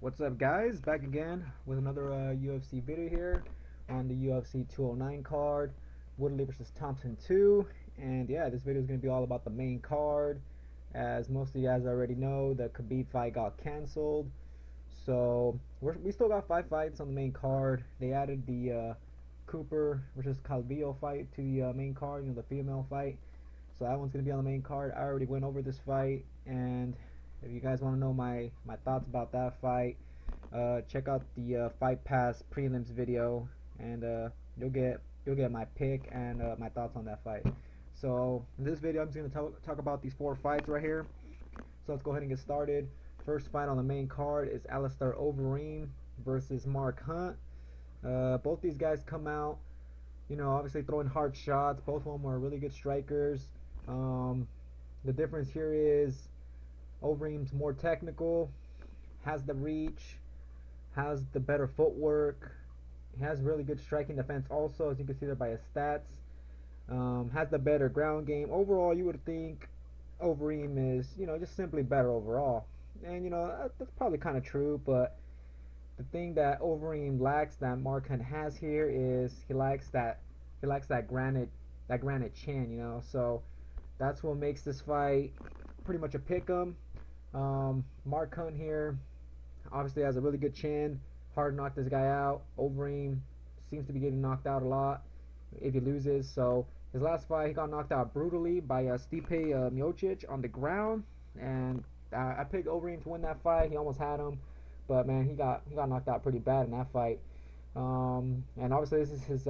What's up, guys? Back again with another UFC video here on the UFC 209 card, Woodley versus Thompson 2. And yeah, this video is going to be all about the main card. As most of you guys already know, the Khabib fight got canceled. So we still got 5 fights on the main card. They added the Cooper versus Calvillo fight to the main card, the female fight. So that one's going to be on the main card. I already went over this fight, and if you guys want to know my thoughts about that fight, check out the Fight Pass prelims video, and you'll get my pick and my thoughts on that fight. So in this video, I'm just going to talk about these 4 fights right here. So let's go ahead and get started. First fight on the main card is Alistair Overeem versus Mark Hunt. Both these guys come out, obviously throwing hard shots. Both of them are really good strikers. The difference here is Overeem's more technical, has the reach, has the better footwork, he has really good striking defense also, as you can see there by his stats. Has the better ground game. Overall, you would think Overeem is, just simply better overall. And, that's probably kind of true, but the thing that Overeem lacks that Mark Hunt has here is he lacks that granite chin, so that's what makes this fight pretty much a pick-em. Mark Hunt here obviously has a really good chin, hard to knock this guy out. Overeem seems to be getting knocked out a lot if he loses. So his last fight, he got knocked out brutally by Stipe Miocic on the ground, and I picked Overeem to win that fight. He almost had him, but man, he got knocked out pretty bad in that fight. And obviously this is his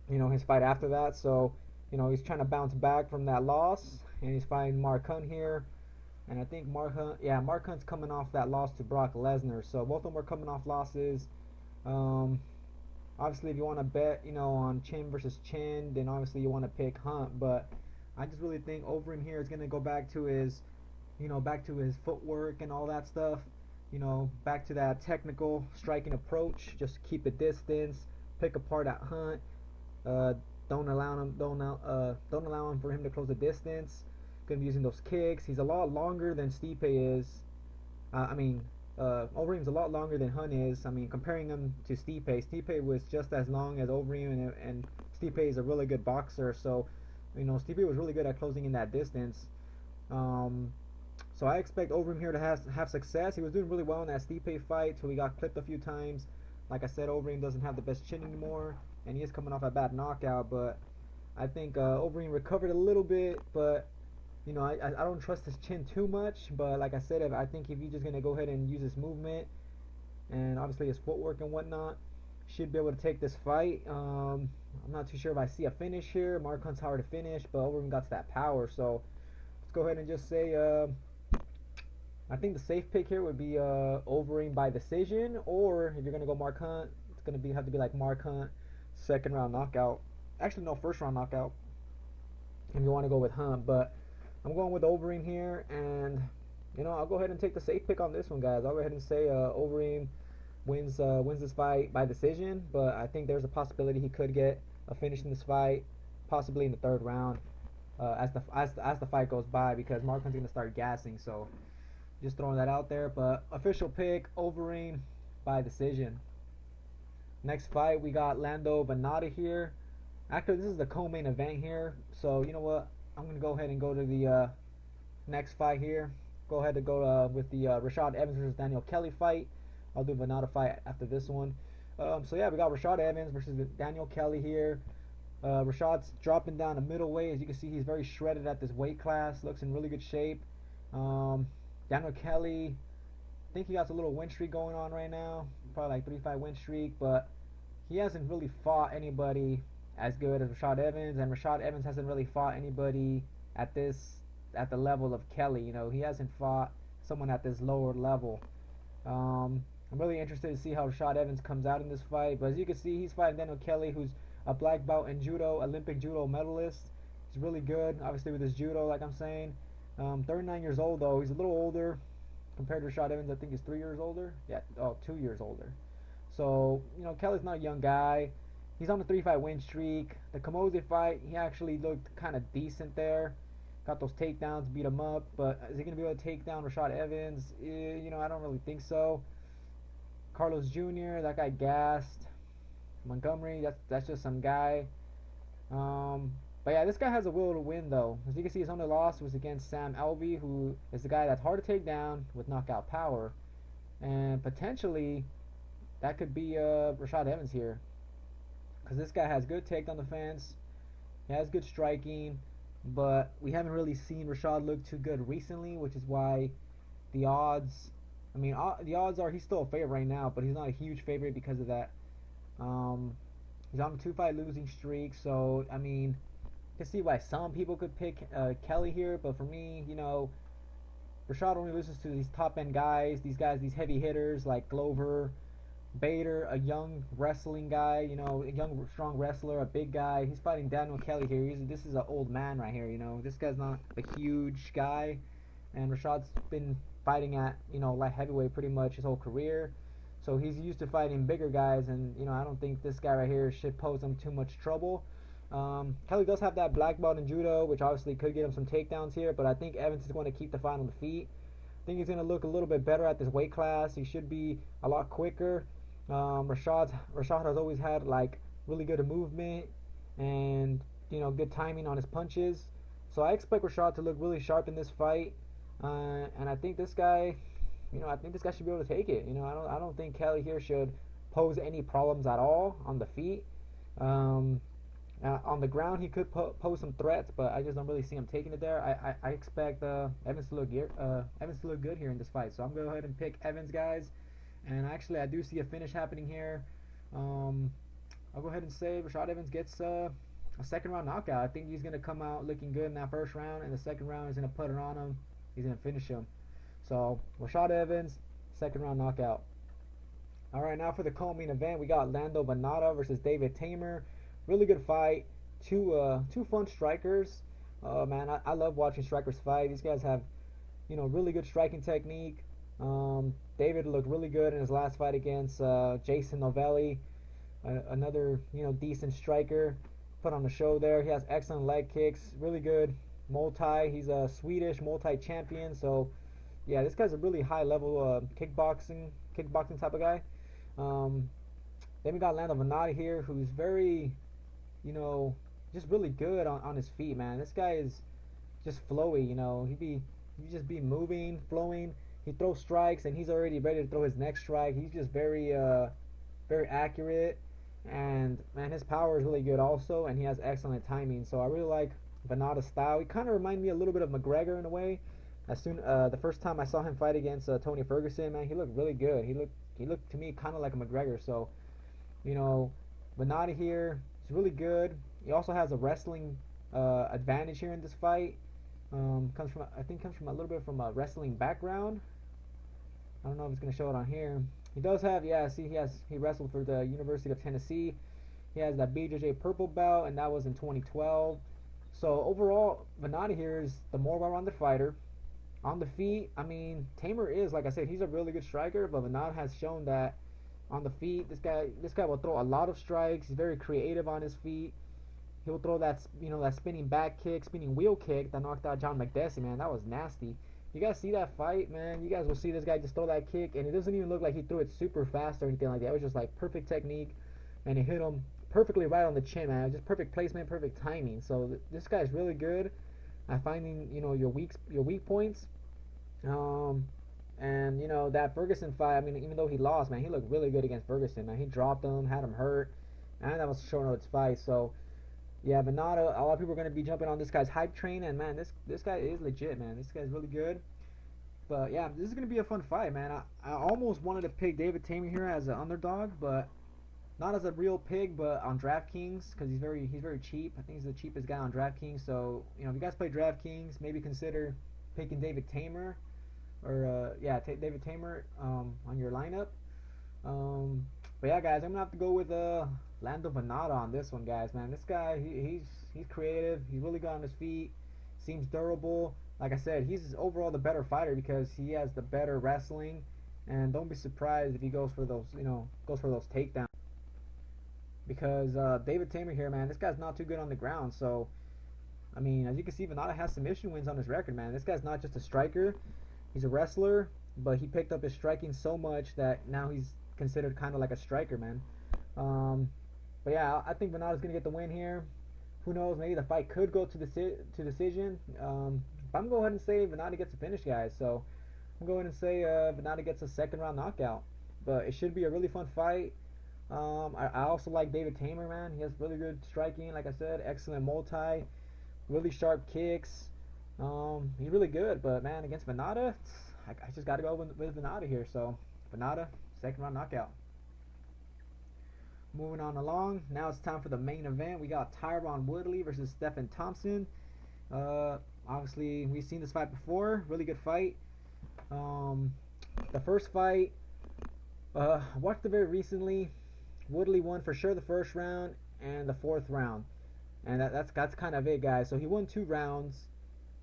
his fight after that. So he's trying to bounce back from that loss, and he's fighting Mark Hunt here. And I think Mark Hunt's coming off that loss to Brock Lesnar. So both of them are coming off losses. Obviously, if you want to bet, on chin versus chin, then obviously you want to pick Hunt. But I just really think Overeem here is going to go back to his, footwork and all that stuff. Back to that technical striking approach. Just keep a distance, pick apart at Hunt. Don't allow him for him to close the distance. Going to be using those kicks. He's a lot longer than Stipe is. Overeem's a lot longer than Hunt is. Comparing him to Stipe was just as long as Overeem, and Stipe is a really good boxer. So, Stipe was really good at closing in that distance. So I expect Overeem here to have success. He was doing really well in that Stipe fight till he got clipped a few times. Like I said, Overeem doesn't have the best chin anymore, and he is coming off a bad knockout. But I think Overeem recovered a little bit, but I don't trust his chin too much. But like I said, I think if he's just going to go ahead and use his movement and obviously his footwork and whatnot, should be able to take this fight. I'm not too sure if I see a finish here. Mark Hunt's hard to finish, but Overeem got that power. So let's go ahead and just say I think the safe pick here would be Overeem by decision, or if you're going to go Mark Hunt, it's going to have to be like Mark Hunt, second round knockout. Actually, no, first round knockout if you want to go with Hunt. But I'm going with Overeem here, and I'll go ahead and take the safe pick on this one, guys. I'll go ahead and say Overeem wins this fight by decision, but I think there's a possibility he could get a finish in this fight, possibly in the 3rd round, as the fight goes by, because Mark Hunt's gonna start gassing. So just throwing that out there. But official pick, Overeem by decision. Next fight, we got Lando Vannata here. Actually, this is the co-main event here, so you know what? I'm going to go ahead and go to the next fight here. Go ahead and go with the Rashad Evans versus Daniel Kelly fight. I'll do Vannata fight after this one. So yeah, we got Rashad Evans versus Daniel Kelly here. Rashad's dropping down to middleweight. As you can see, he's very shredded at this weight class. Looks in really good shape. Daniel Kelly, I think he got a little win streak going on right now. Probably like 3-5 win streak, but he hasn't really fought anybody as good as Rashad Evans, and Rashad Evans hasn't really fought anybody at the level of Kelly. He hasn't fought someone at this lower level. I'm really interested to see how Rashad Evans comes out in this fight, but as you can see, he's fighting Daniel Kelly, who's a black belt in judo, Olympic judo medalist. He's really good, obviously, with his judo, like I'm saying. 39 years old, though. He's a little older compared to Rashad Evans. I think he's 3 years older. Yeah, 2 years older. So, Kelly's not a young guy. He's on a 3-5 win streak. The Kamoze fight, he actually looked kind of decent there. Got those takedowns, beat him up. But is he going to be able to take down Rashad Evans? I don't really think so. Carlos Jr., that guy gassed. Montgomery, that's just some guy. But yeah, this guy has a will to win though. As you can see, his only loss was against Sam Alvey, who is the guy that's hard to take down with knockout power. And potentially, that could be Rashad Evans here. Because this guy has good takedown defense. He has good striking. But we haven't really seen Rashad look too good recently, which is why the odds... I mean, the odds are he's still a favorite right now, but he's not a huge favorite because of that. He's on a 2-fight losing streak, so, I mean, I can see why some people could pick Kelly here, but for me, you know, Rashad only loses to these top-end guys, these heavy hitters like Glover, Bader, a young wrestling guy, you know, a young, strong wrestler, a big guy. He's fighting Daniel Kelly here. This is an old man right here, you know. This guy's not a huge guy, and Rashad's been fighting at, you know, light heavyweight pretty much his whole career. So he's used to fighting bigger guys, and, you know, I don't think this guy right here should pose him too much trouble. Kelly does have that black belt in judo, which obviously could get him some takedowns here, but I think Evans is going to keep the fight on the feet. I think he's going to look a little bit better at this weight class. He should be a lot quicker. Rashad has always had, like, really good movement and, you know, good timing on his punches. So I expect Rashad to look really sharp in this fight. And I think this guy, you know, I think this guy should be able to take it. You know, I don't think Kelly here should pose any problems at all on the feet. On the ground, he could pose some threats, but I just don't really see him taking it there. I expect Evans to look good here in this fight. So I'm going to go ahead and pick Evans, guys. And actually, I do see a finish happening here. I'll go ahead and say Rashad Evans gets a second round knockout. I think he's going to come out looking good in that first round, and the second round he's going to put it on him. He's going to finish him. So, Rashad Evans, second round knockout. Alright, now for the co-main event, we got Lando Vannata versus David Teymur. Really good fight. Two fun strikers. Man, I love watching strikers fight. These guys have, you know, really good striking technique. David looked really good in his last fight against Jason Novelli. Another, you know, decent striker. Put on the show there. He has excellent leg kicks. Really good multi. He's a Swedish multi-champion. So, yeah, this guy's a really high-level kickboxing type of guy. Then we got Lando Vannata here, who's very, you know, just really good on his feet, man. This guy is just flowy, you know. He just be moving, flowing. He throws strikes, and he's already ready to throw his next strike. He's just very accurate, and man, his power is really good also, and he has excellent timing. So I really like Vannata's style. He kind of reminds me a little bit of McGregor in a way. The first time I saw him fight against Tony Ferguson, man, he looked really good. He looked to me kind of like a McGregor. So, you know, Vannata here is really good. He also has a wrestling advantage here in this fight. Comes from a little bit from a wrestling background. I don't know if it's gonna show it on here. He does have, yeah. See, he wrestled for the University of Tennessee. He has that BJJ purple belt, and that was in 2012. So overall, Vannata here is the more well-rounded fighter. On the feet, I mean, Teymur is, like I said, he's a really good striker, but Vannata has shown that on the feet, this guy will throw a lot of strikes. He's very creative on his feet. He'll throw that, you know, that spinning back kick, spinning wheel kick that knocked out John McDessie, man. That was nasty. You guys see that fight, man? You guys will see this guy just throw that kick, and it doesn't even look like he threw it super fast or anything like that. It was just like perfect technique, and it hit him perfectly right on the chin, man. Just perfect placement, perfect timing. So this guy's really good at finding, you know, your weak points. And you know, that Ferguson fight, I mean, even though he lost, man, he looked really good against Ferguson, man. He dropped him, had him hurt, and that was short notice fight. So yeah, Vannata, a lot of people are going to be jumping on this guy's hype train, and man, this guy is legit, man. This guy's really good. But yeah, this is going to be a fun fight, man. I almost wanted to pick David Teymur here as an underdog, but not as a real pig, but on DraftKings, because he's very cheap. I think he's the cheapest guy on DraftKings. So, you know, if you guys play DraftKings, maybe consider picking David Teymur, or David Teymur on your lineup. But yeah, guys, I'm gonna have to go with Lando Vannata on this one, guys. Man, this guy, he's creative. He's really good on his feet. Seems durable. Like I said, he's overall the better fighter because he has the better wrestling. And don't be surprised if he goes for those, you know, takedowns. Because David Teymur here, man, this guy's not too good on the ground. So, I mean, as you can see, Vannata has submission wins on his record, man. This guy's not just a striker. He's a wrestler, but he picked up his striking so much that now he's considered kind of like a striker, man. But yeah, I think Vannata's gonna get the win here. Who knows? Maybe the fight could go to decision. But I'm going to go ahead and say Vannata gets a finish, guys. So I'm going to say Vannata gets a second round knockout. But it should be a really fun fight. I also like David Teymur, man. He has really good striking, like I said, excellent multi, really sharp kicks. He's really good, but man, against Vannata, I just got to go with Vannata here. So Vannata, second round knockout. Moving on along, now it's time for the main event. We got Tyron Woodley versus Stephen Thompson. Obviously, we've seen this fight before. Really good fight. The first fight, I watched it very recently. Woodley won for sure the first round and the fourth round, and that's kind of it, guys. So he won 2 rounds,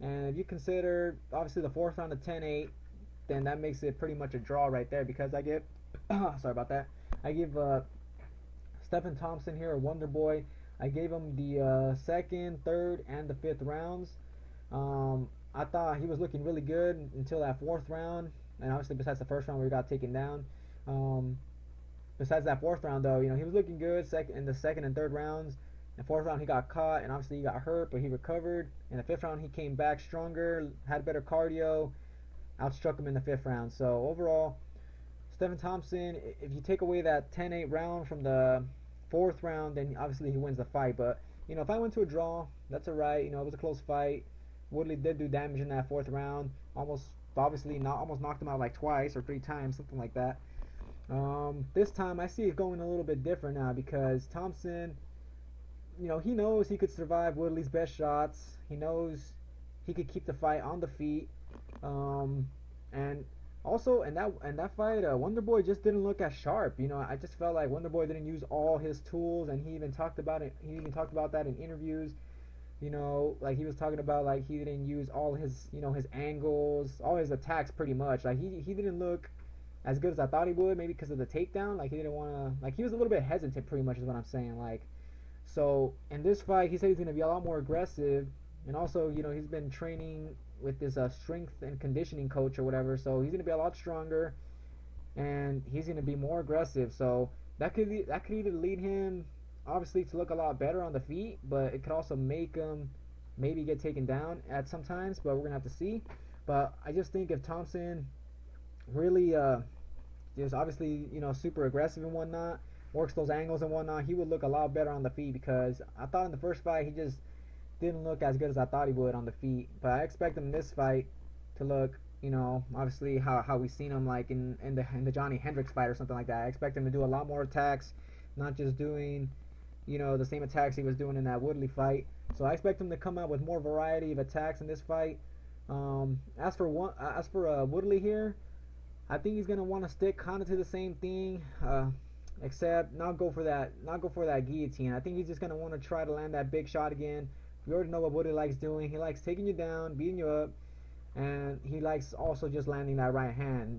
and if you consider obviously the fourth round a 10-8, then that makes it pretty much a draw right there, because I give sorry about that. I give Stephen Thompson here a Wonder Boy. I gave him the second, third, and the fifth rounds. I thought he was looking really good until that fourth round, and obviously besides the first round where he got taken down. Besides that fourth round, though, he was looking good in the second and third rounds. In the fourth round, he got caught, and obviously he got hurt, but he recovered. In the fifth round, he came back stronger, had better cardio, outstruck him in the fifth round. So overall, Stephen Thompson, if you take away that 10-8 round from the fourth round, then obviously he wins the fight. But if I went to a draw, that's alright. It was a close fight. Woodley did do damage in that fourth round. Almost knocked him out like twice or 3 times, something like that. This time I see it going a little bit different now, because Thompson, he knows he could survive Woodley's best shots. He knows he could keep the fight on the feet. And also in that fight, Wonderboy just didn't look as sharp. I just felt like Wonderboy didn't use all his tools, and he even talked about it. He even talked about that in interviews. Like he was talking about, like, he didn't use all his his angles, all his attacks pretty much. Like he didn't look as good as I thought he would, maybe because of the takedown. Like he didn't want to, like he was a little bit hesitant, pretty much is what I'm saying. Like, so in this fight, he said he's going to be a lot more aggressive, and also he's been training with this strength and conditioning coach or whatever, so he's going to be a lot stronger, and he's going to be more aggressive. So that could either lead him obviously to look a lot better on the feet, but it could also make him maybe get taken down at sometimes, but we're going to have to see. But I just think if Thompson really is obviously super aggressive and whatnot, works those angles and whatnot, he would look a lot better on the feet, because I thought in the first fight he just didn't look as good as I thought he would on the feet. But I expect him in this fight to look, obviously how we seen him like in the Johnny Hendricks fight or something like that. I expect him to do a lot more attacks, not just doing the same attacks he was doing in that Woodley fight. So I expect him to come out with more variety of attacks in this fight. As for Woodley here, I think he's gonna want to stick kind of to the same thing, except not go for that guillotine. I think he's just gonna want to try to land that big shot again. We already know what Woodley likes doing. He likes taking you down, beating you up, and he likes also just landing that right hand.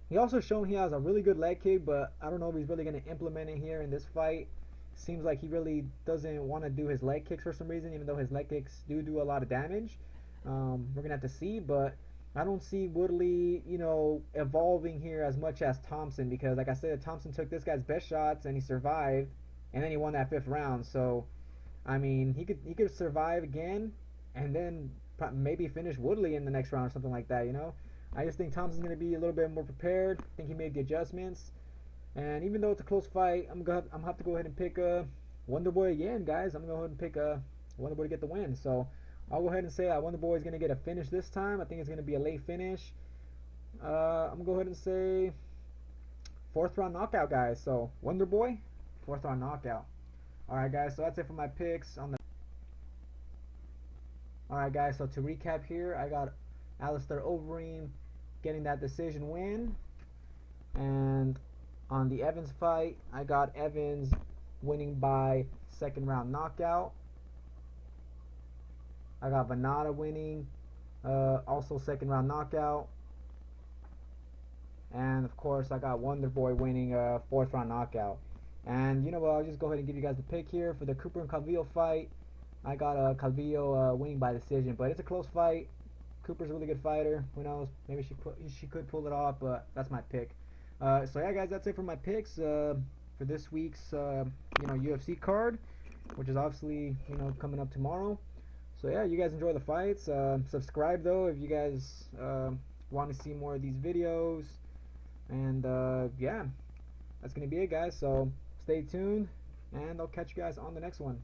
He also shown he has a really good leg kick, but I don't know if he's really gonna implement it here in this fight. Seems like he really doesn't want to do his leg kicks for some reason, even though his leg kicks do a lot of damage. We're gonna have to see, but I don't see Woodley, evolving here as much as Thompson, because like I said, Thompson took this guy's best shots and he survived, and then he won that fifth round. So, I mean, he could survive again, and then maybe finish Woodley in the next round or something like that. I just think Thompson's gonna be a little bit more prepared. I think he made the adjustments, and even though it's a close fight, I'm gonna have to go ahead and pick Wonderboy again, guys. I'm gonna go ahead and pick Wonderboy to get the win. So I'll go ahead and say Wonderboy is going to get a finish this time. I think it's going to be a late finish. I'm going to go ahead and say 4th round knockout, guys. So Wonderboy, 4th round knockout. Alright, guys, so that's it for my picks. Alright, guys, so to recap here, I got Alistair Overeem getting that decision win. And on the Evans fight, I got Evans winning by 2nd round knockout. I got Vannata winning, also 2nd round knockout. And of course I got Wonderboy winning 4th round knockout. And you know what, I'll just go ahead and give you guys the pick here for the Cooper and Calvillo fight. I got Calvillo winning by decision, but it's a close fight. Cooper's a really good fighter. Who knows, maybe she could pull it off, but that's my pick. So yeah, guys, that's it for my picks for this week's UFC card, which is obviously coming up tomorrow. So yeah, you guys enjoy the fights. Subscribe though if you guys want to see more of these videos. And yeah, that's gonna be it, guys. So stay tuned, and I'll catch you guys on the next one.